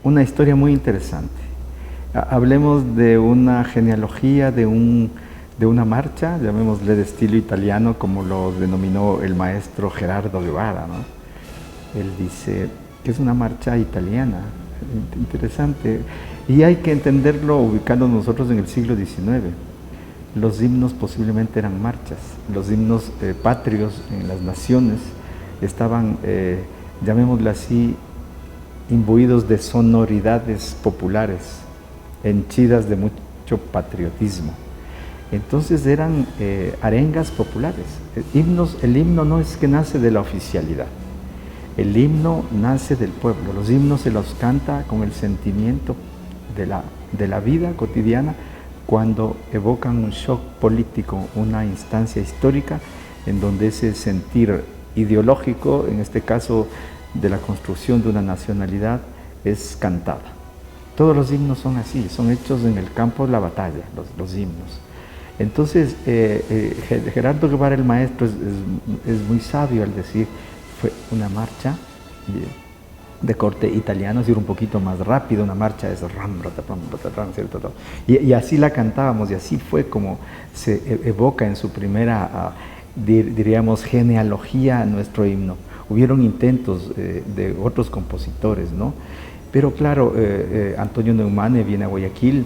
una historia muy interesante. Hablemos de una genealogía, de una marcha, llamémosle de estilo italiano, como lo denominó el maestro Gerardo Guevara, ¿no? Él dice que es una marcha italiana, interesante, y hay que entenderlo ubicando nosotros en el siglo XIX. Los himnos posiblemente eran marchas, los himnos patrios en las naciones estaban, llamémoslo así, imbuidos de sonoridades populares, henchidas de mucho patriotismo. Entonces eran arengas populares. El himno no es que nace de la oficialidad, el himno nace del pueblo. Los himnos se los canta con el sentimiento de la vida cotidiana cuando evocan un shock político, una instancia histórica en donde ese sentir ideológico, en este caso de la construcción de una nacionalidad, es cantada. Todos los himnos son así, son hechos en el campo de la batalla, los himnos. Entonces, Gerardo Guevara, el maestro, es muy sabio al decir, fue una marcha de corte italiano, es decir, un poquito más rápido, una marcha es ram, ratapam, ratatran, ¿cierto? Y así la cantábamos, y así fue como se evoca en su primera, diríamos, genealogía nuestro himno. Hubieron intentos de otros compositores, ¿no? Pero claro, Antonio Neumane viene a Guayaquil,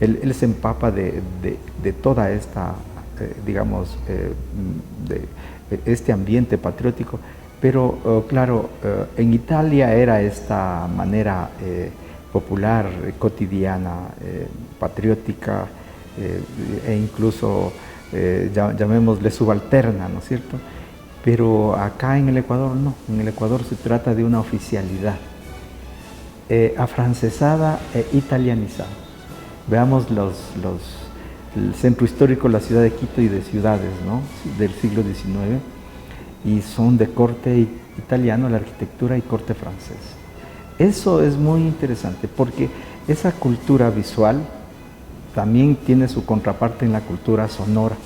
él se empapa de toda esta, digamos, de este ambiente patriótico, pero claro, en Italia era esta manera popular, cotidiana, patriótica, e incluso, llamémosle subalterna, ¿no es cierto? Pero acá en el Ecuador no, en el Ecuador se trata de una oficialidad afrancesada e italianizada. Veamos el centro histórico, la ciudad de Quito y de ciudades, ¿no?, del siglo XIX, y son de corte italiano, la arquitectura, y corte francés. Eso es muy interesante porque esa cultura visual también tiene su contraparte en la cultura sonora.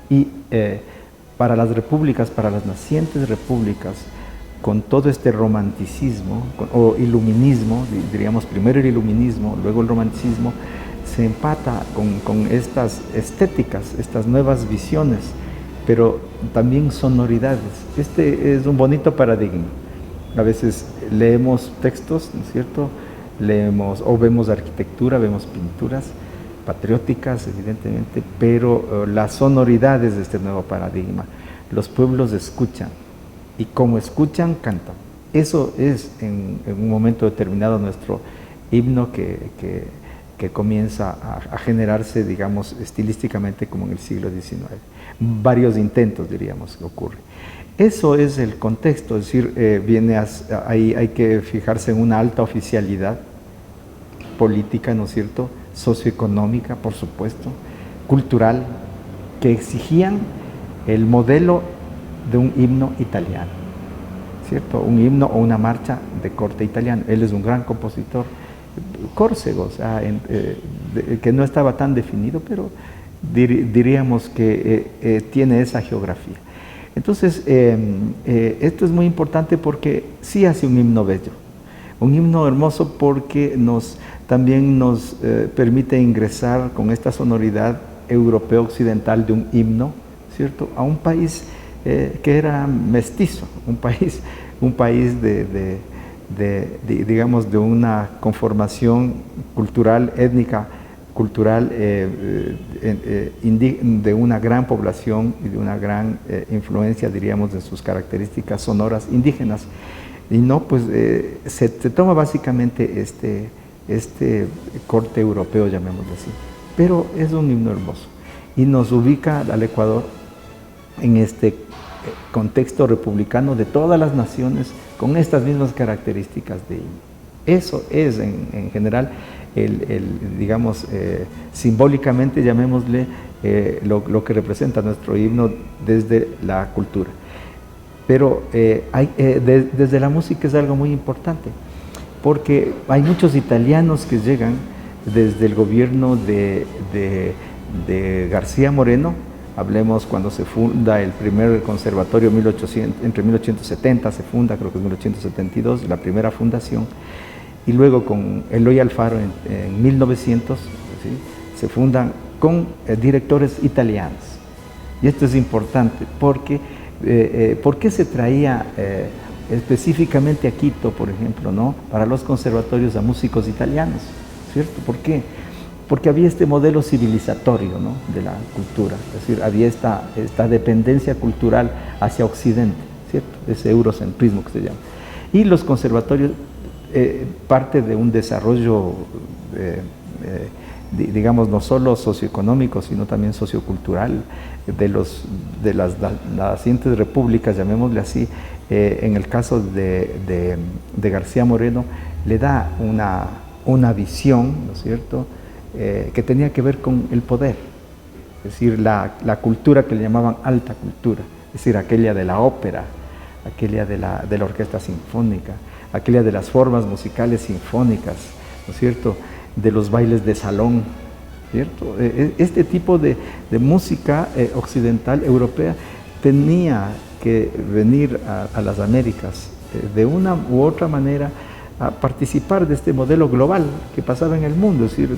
Y para las repúblicas, para las nacientes repúblicas, con todo este romanticismo o iluminismo, diríamos primero el iluminismo, luego el romanticismo, se empata con estas estéticas, estas nuevas visiones, pero también sonoridades. Este es un bonito paradigma. A veces leemos textos, ¿no es cierto? Leemos o vemos arquitectura, vemos pinturas patrióticas, evidentemente, pero las sonoridades de este nuevo paradigma. Los pueblos escuchan, y como escuchan, cantan. Eso es en un momento determinado nuestro himno que comienza a generarse, digamos, estilísticamente como en el siglo XIX. Varios intentos, diríamos, que ocurren. Eso es el contexto, es decir, ahí hay que fijarse en una alta oficialidad política, ¿no es cierto?, socioeconómica, por supuesto, cultural, que exigían el modelo de un himno italiano, ¿cierto? Un himno o una marcha de corte italiano. Él es un gran compositor, Córcego, o sea, que no estaba tan definido, pero diríamos que tiene esa geografía. Entonces, esto es muy importante porque sí hace un himno bello, un himno hermoso porque también nos permite ingresar con esta sonoridad europeo occidental de un himno, ¿cierto?, a un país que era mestizo, un país digamos, de una conformación cultural, étnica, cultural, de una gran población y de una gran influencia, diríamos, de sus características sonoras indígenas. Y no, pues se toma básicamente este corte europeo, llamémoslo así, pero es un himno hermoso y nos ubica al Ecuador en este contexto republicano de todas las naciones con estas mismas características de himno. Eso es en general, digamos, simbólicamente, llamémosle, lo que representa nuestro himno desde la cultura. Pero desde la música es algo muy importante, porque hay muchos italianos que llegan desde el gobierno de García Moreno. Hablemos cuando se funda el primer conservatorio, entre 1870 se funda, creo que es 1872, la primera fundación, y luego con Eloy Alfaro en 1900, ¿sí?, se fundan con directores italianos. Y esto es importante porque ¿por qué se traía específicamente a Quito, por ejemplo, ¿no?, para los conservatorios a músicos italianos? ¿Cierto? ¿Por qué? Porque había este modelo civilizatorio, ¿no?, de la cultura, es decir, había esta dependencia cultural hacia Occidente, ¿cierto?, ese eurocentrismo que se llama. Y los conservatorios, parte de un desarrollo, digamos, no solo socioeconómico, sino también sociocultural de las nacientes repúblicas, llamémosle así. En el caso de García Moreno, le da una visión, ¿no es cierto?, que tenía que ver con el poder, es decir, la cultura que le llamaban alta cultura, es decir, aquella de la ópera, aquella de la orquesta sinfónica, aquella de las formas musicales sinfónicas, ¿no es cierto?, de los bailes de salón, ¿cierto? Este tipo de música occidental, europea, tenía que venir a las Américas de una u otra manera a participar de este modelo global que pasaba en el mundo. Es decir,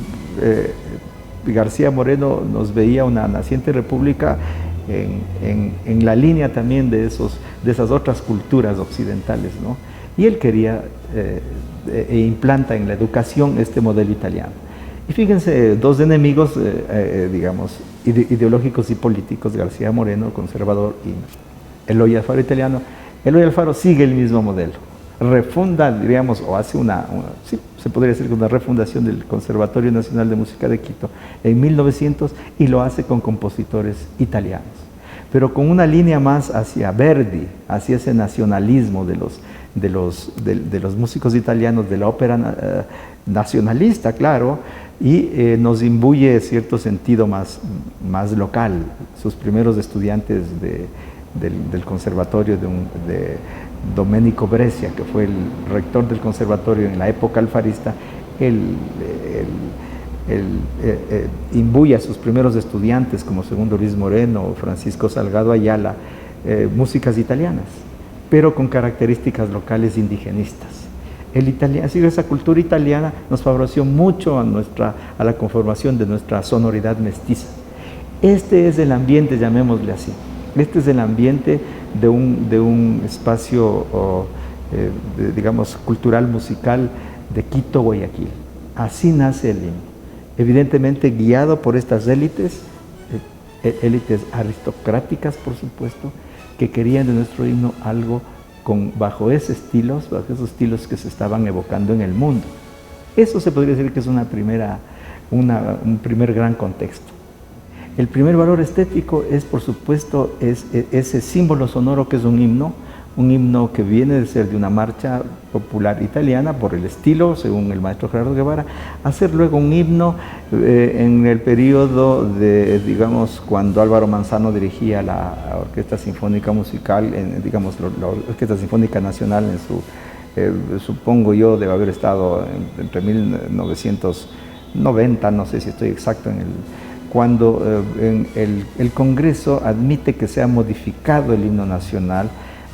García Moreno nos veía una naciente república en la línea también de esas otras culturas occidentales, ¿no? Y él quería e implanta en la educación este modelo italiano. Y fíjense, dos enemigos, digamos, ideológicos y políticos, García Moreno, conservador, y Eloy Alfaro, italiano. Eloy Alfaro sigue el mismo modelo, refunda, diríamos, o hace sí, se podría decir una refundación del Conservatorio Nacional de Música de Quito en 1900, y lo hace con compositores italianos, pero con una línea más hacia Verdi, hacia ese nacionalismo de los músicos italianos, de la ópera nacionalista, claro, y nos imbuye cierto sentido más local. Sus primeros estudiantes del conservatorio de Domenico Brescia, que fue el rector del conservatorio en la época alfarista, él imbuye a sus primeros estudiantes, como Segundo Luis Moreno o Francisco Salgado Ayala, músicas italianas, pero con características locales indigenistas. Esa cultura italiana nos favoreció mucho a la conformación de nuestra sonoridad mestiza. Este es el ambiente, llamémosle así. Este es el ambiente de un espacio, digamos, cultural, musical de Quito, Guayaquil. Así nace el himno. Evidentemente guiado por estas élites aristocráticas, por supuesto, que querían de nuestro himno algo bajo esos estilos que se estaban evocando en el mundo. Eso se podría decir que es un primer gran contexto. El primer valor estético es, por supuesto, ese símbolo sonoro que es un himno que viene de ser de una marcha popular italiana por el estilo, según el maestro Gerardo Guevara, hacer luego un himno en el periodo de, digamos, cuando Álvaro Manzano dirigía la Orquesta Sinfónica Musical, digamos, la Orquesta Sinfónica Nacional supongo yo, debe haber estado entre 1990, no sé si estoy exacto cuando el Congreso admite que se ha modificado el himno nacional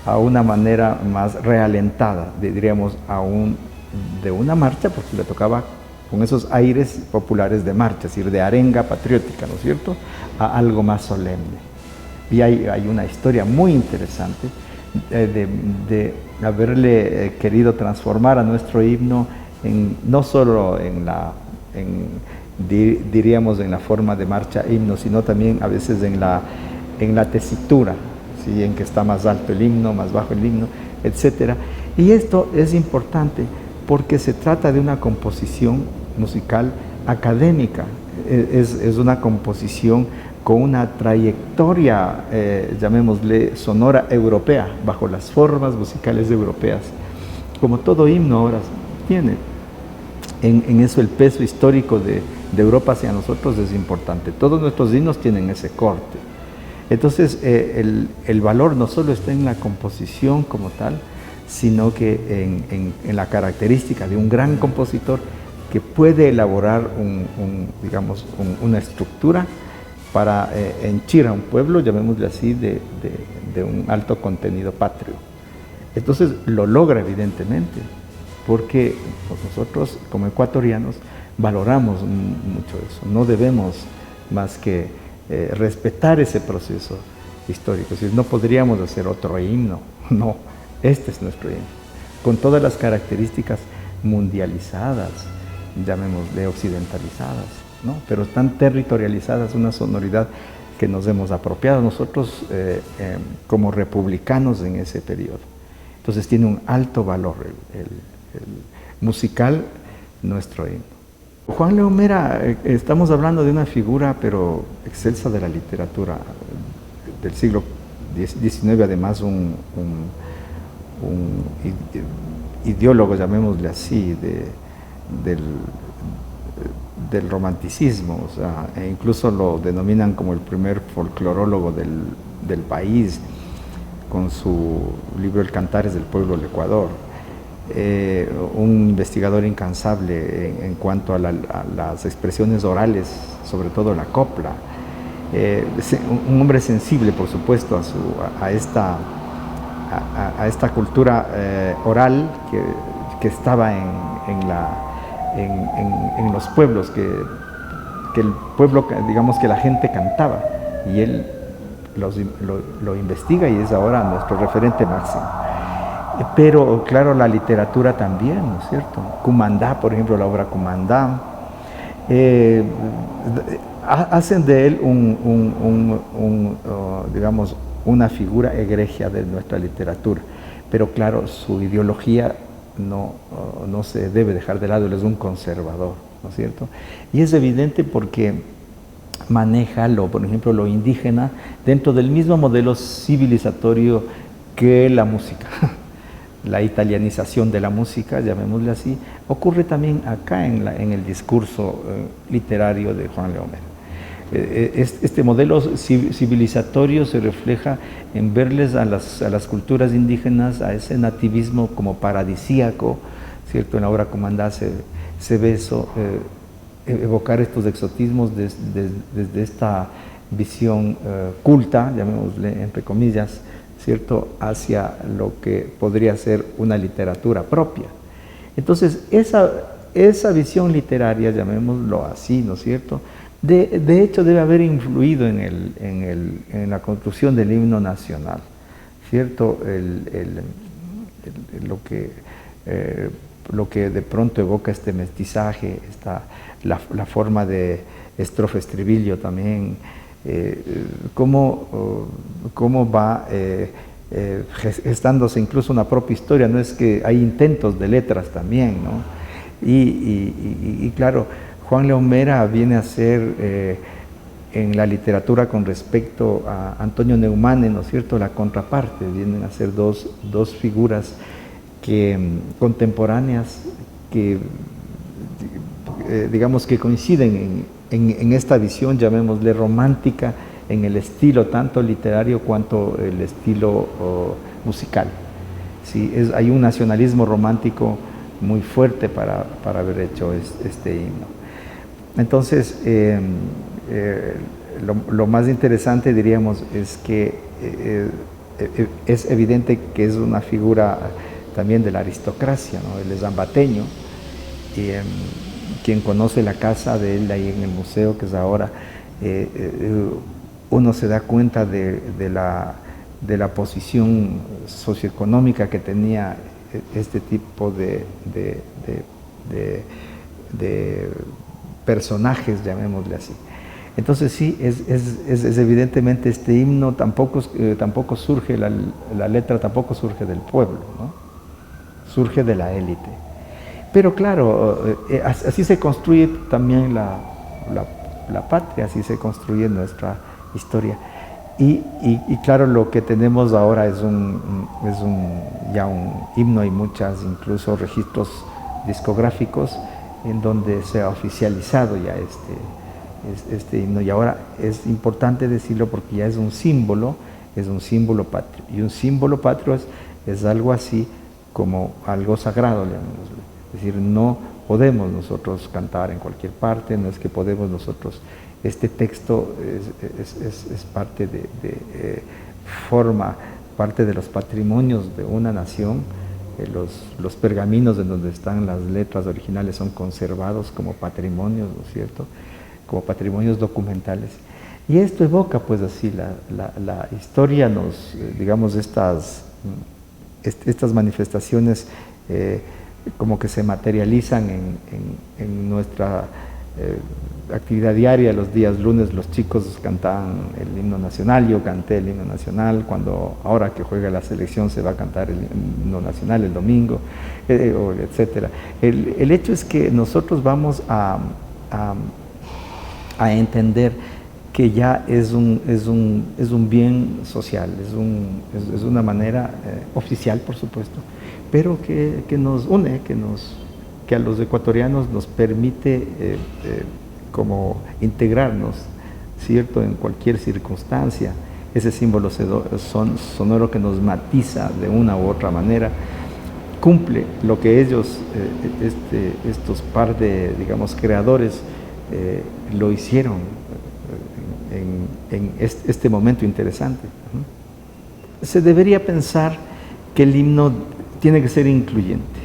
a una manera más realentada, diríamos, de una marcha, porque le tocaba con esos aires populares de marcha, es decir, de arenga patriótica, ¿no es cierto?, a algo más solemne. Y hay una historia muy interesante de haberle querido transformar a nuestro himno no solo diríamos en la forma de marcha himno, sino también a veces en la tesitura, ¿sí?, en que está más alto el himno, más bajo el himno, etc. Y esto es importante porque se trata de una composición musical académica, es una composición con una trayectoria, llamémosle, sonora europea, bajo las formas musicales europeas, como todo himno ahora tiene. En eso el peso histórico de Europa hacia nosotros es importante. Todos nuestros himnos tienen ese corte. Entonces, el valor no solo está en la composición como tal, sino que en la característica de un gran compositor que puede elaborar digamos, una estructura para henchir a un pueblo, llamémosle así, de un alto contenido patrio. Entonces, lo logra evidentemente. porque nosotros como ecuatorianos valoramos mucho eso. No debemos más que respetar ese proceso histórico. Es decir, no podríamos hacer otro himno, no, este es nuestro himno, con todas las características mundializadas, llamémosle occidentalizadas, ¿no? Pero tan territorializadas, una sonoridad que nos hemos apropiado nosotros como republicanos en ese periodo. Entonces tiene un alto valor el musical, nuestro himno. Juan León Mera, estamos hablando de una figura pero excelsa de la literatura del siglo XIX, además un ideólogo, llamémosle así, del romanticismo, o sea, e incluso lo denominan como el primer folclorólogo del país, con su libro El Cantares del Pueblo del Ecuador. Un investigador incansable en cuanto a las expresiones orales, sobre todo la copla. Un hombre sensible, por supuesto, a esta cultura oral que estaba en los pueblos, que el pueblo, digamos, que la gente cantaba, y él lo investiga y es ahora nuestro referente máximo. Pero claro, la literatura también, ¿no es cierto? Cumandá, por ejemplo, la obra Cumandá, hacen de él digamos, una figura egregia de nuestra literatura. Pero claro, su ideología no se debe dejar de lado, él es un conservador, ¿no es cierto? Y es evidente porque maneja, por ejemplo, lo indígena dentro del mismo modelo civilizatorio que la música. La italianización de la música, llamémosle así, ocurre también acá en el discurso literario de Juan León Mera. Este modelo civilizatorio se refleja en verles a las culturas indígenas, a ese nativismo como paradisíaco, ¿cierto? En la obra Cumandá se ve eso, evocar estos exotismos desde esta visión culta, llamémosle entre comillas, ¿cierto?, hacia lo que podría ser una literatura propia. Entonces, esa visión literaria, llamémoslo así, ¿no es cierto?, de hecho debe haber influido en la construcción del himno nacional, ¿cierto?, lo que de pronto evoca este mestizaje, la forma de estrofa-estribillo también, cómo va gestándose incluso una propia historia. No es que hay intentos de letras también, ¿no? Y claro, Juan León Mera viene a ser en la literatura con respecto a Antonio Neumane, ¿no es cierto?, la contraparte. Vienen a ser dos figuras contemporáneas que digamos que coinciden en esta visión, llamémosle romántica, en el estilo tanto literario cuanto el estilo musical. ¿Sí? Hay un nacionalismo romántico muy fuerte para haber hecho este himno. Entonces, lo más interesante, diríamos, es que es evidente que es una figura también de la aristocracia, ¿no? Él es ambateño, y quien conoce la casa de él ahí en el museo, que es ahora, uno se da cuenta de la posición socioeconómica que tenía este tipo de personajes, llamémosle así. Entonces sí, es evidentemente este himno tampoco surge, la letra tampoco surge del pueblo, ¿no? Surge de la élite. Pero claro, así se construye también la patria, así se construye nuestra historia. Y claro, lo que tenemos ahora es ya un himno. Hay muchos incluso registros discográficos en donde se ha oficializado ya este himno. Y ahora es importante decirlo porque ya es un símbolo patrio. Y un símbolo patrio es algo así como algo sagrado, llamémoslo. Es decir, no podemos nosotros cantar en cualquier parte, no es que podemos nosotros, este texto es parte forma parte de los patrimonios de una nación, los pergaminos en donde están las letras originales son conservados como patrimonios, ¿no es cierto?, como patrimonios documentales. Y esto evoca pues así la historia, digamos, estas manifestaciones como que se materializan en nuestra actividad diaria. Los días lunes los chicos cantaban el himno nacional, yo canté el himno nacional, ahora que juega la selección se va a cantar el himno nacional el domingo, etcétera. El hecho es que nosotros vamos a entender que ya es un bien social, es una manera oficial, por supuesto, pero que nos une, que a los ecuatorianos nos permite como integrarnos, ¿cierto?, en cualquier circunstancia. Ese símbolo sonoro que nos matiza de una u otra manera, cumple lo que ellos, estos par de, digamos, creadores, lo hicieron en este momento interesante. Se debería pensar que el himno tiene que ser incluyente.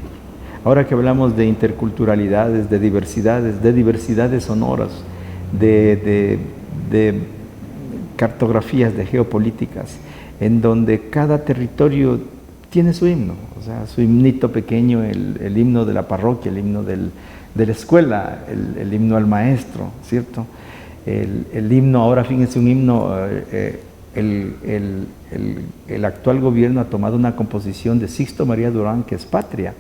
Ahora que hablamos de interculturalidades, de diversidades sonoras, de cartografías, de geopolíticas, en donde cada territorio tiene su himno, o sea, su himnito pequeño, el himno de la parroquia, el himno de la escuela, el himno al maestro, ¿cierto? El himno, ahora fíjense, un himno, el actual gobierno ha tomado una composición de Sixto María Durán, que es Patria,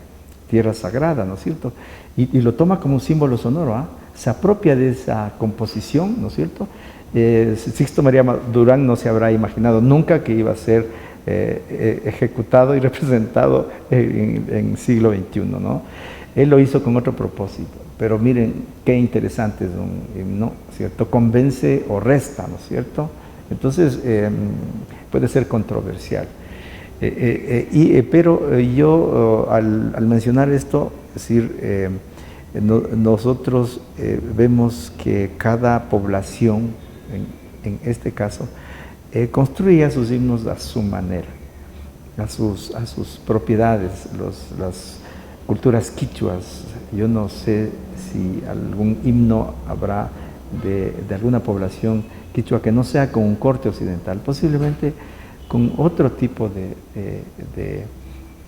Tierra Sagrada, ¿no es cierto? Y lo toma como un símbolo sonoro, ¿ah? Se apropia de esa composición, ¿no es cierto? Sixto María Durán no se habrá imaginado nunca que iba a ser ejecutado y representado en siglo XXI, ¿no? Él lo hizo con otro propósito, pero miren qué interesante es un himno, ¿cierto? Convence o resta, ¿no es cierto? Entonces puede ser controversial. Pero yo al mencionar esto, es decir, nosotros vemos que cada población, en este caso, construía sus himnos a su manera, a sus propiedades, las culturas quichuas. Yo no sé si algún himno habrá de alguna población quichua que no sea con un corte occidental, posiblemente con otro tipo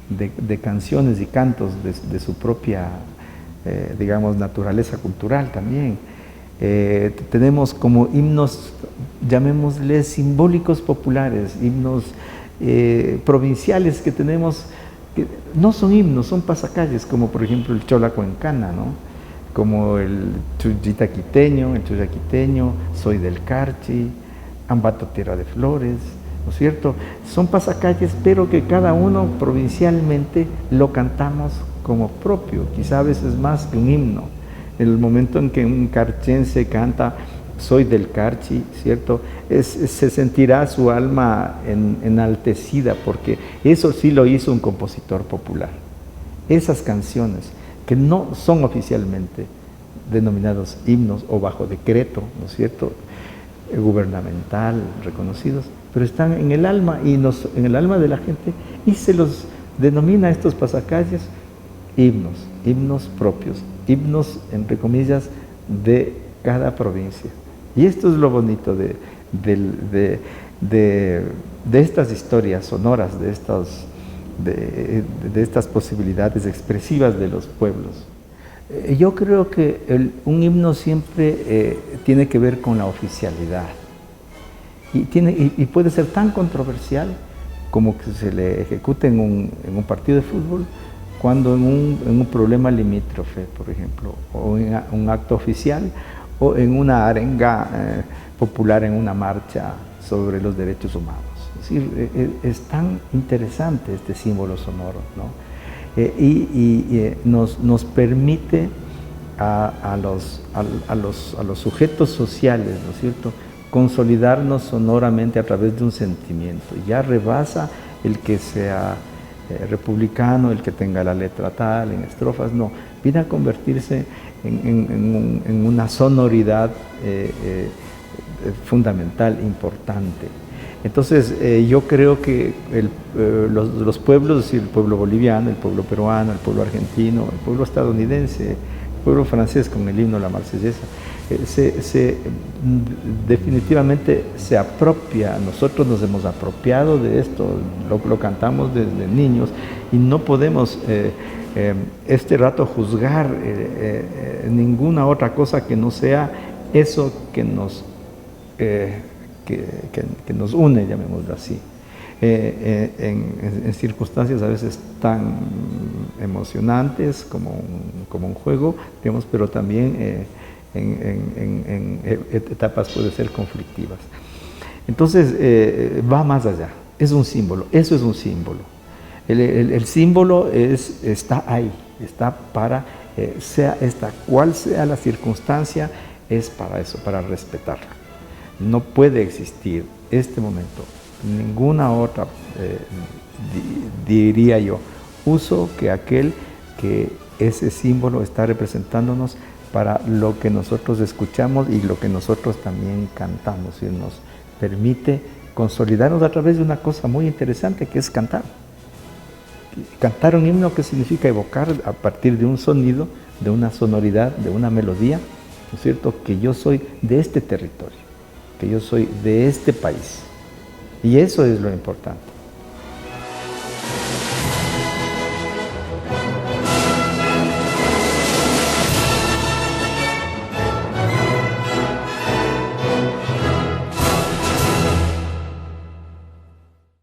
de canciones y cantos de su propia, digamos, naturaleza cultural también. Tenemos como himnos, llamémosles simbólicos populares, himnos provinciales que tenemos, que no son himnos, son pasacalles, como por ejemplo el Chola Cuencana, ¿no? Como el Chuyita Quiteño, Soy del Carchi, Ambato Tierra de Flores, ¿no es cierto? Son pasacalles, pero que cada uno provincialmente lo cantamos como propio, quizá a veces más que un himno. En el momento en que un carchense canta Soy del Carchi, ¿cierto?, se sentirá su alma enaltecida, porque eso sí lo hizo un compositor popular. Esas canciones que no son oficialmente denominados himnos o bajo decreto, ¿no es cierto?, gubernamental, reconocidos, pero están en el alma en el alma de la gente, y se los denomina estos pasacalles himnos propios, himnos entre comillas de cada provincia. Y esto es lo bonito de estas historias sonoras, de estas posibilidades expresivas de los pueblos. Yo creo que un himno siempre tiene que ver con la oficialidad, y puede ser tan controversial como que se le ejecute en un partido de fútbol, cuando en un problema limítrofe, por ejemplo, o en un acto oficial, o en una arenga popular, en una marcha sobre los derechos humanos. Es decir, es tan interesante este símbolo sonoro, ¿no? Y nos permite a los sujetos sociales, ¿no es cierto?, consolidarnos sonoramente a través de un sentimiento. Ya rebasa el que sea republicano, el que tenga la letra tal, en estrofas, no, viene a convertirse en una sonoridad fundamental, importante. Entonces, yo creo que los pueblos, es decir, el pueblo boliviano, el pueblo peruano, el pueblo argentino, el pueblo estadounidense, el pueblo francés con el himno La Marsellesa, definitivamente se apropia. Nosotros nos hemos apropiado de esto, lo cantamos desde niños y no podemos este rato juzgar ninguna otra cosa que no sea eso que nos que nos une, llamémoslo así, en circunstancias a veces tan emocionantes como un juego, digamos, pero también en etapas puede ser conflictivas. Entonces, va más allá, es un símbolo, eso es un símbolo. El símbolo está ahí, está para, cual sea la circunstancia, es para eso, para respetarlo. No puede existir este momento, ninguna otra, diría yo, uso que aquel que ese símbolo está representándonos para lo que nosotros escuchamos y lo que nosotros también cantamos, y nos permite consolidarnos a través de una cosa muy interesante que es cantar. Cantar un himno, que significa evocar a partir de un sonido, de una sonoridad, de una melodía, ¿no es cierto?, que yo soy de este territorio, que yo soy de este país. Y eso es lo importante.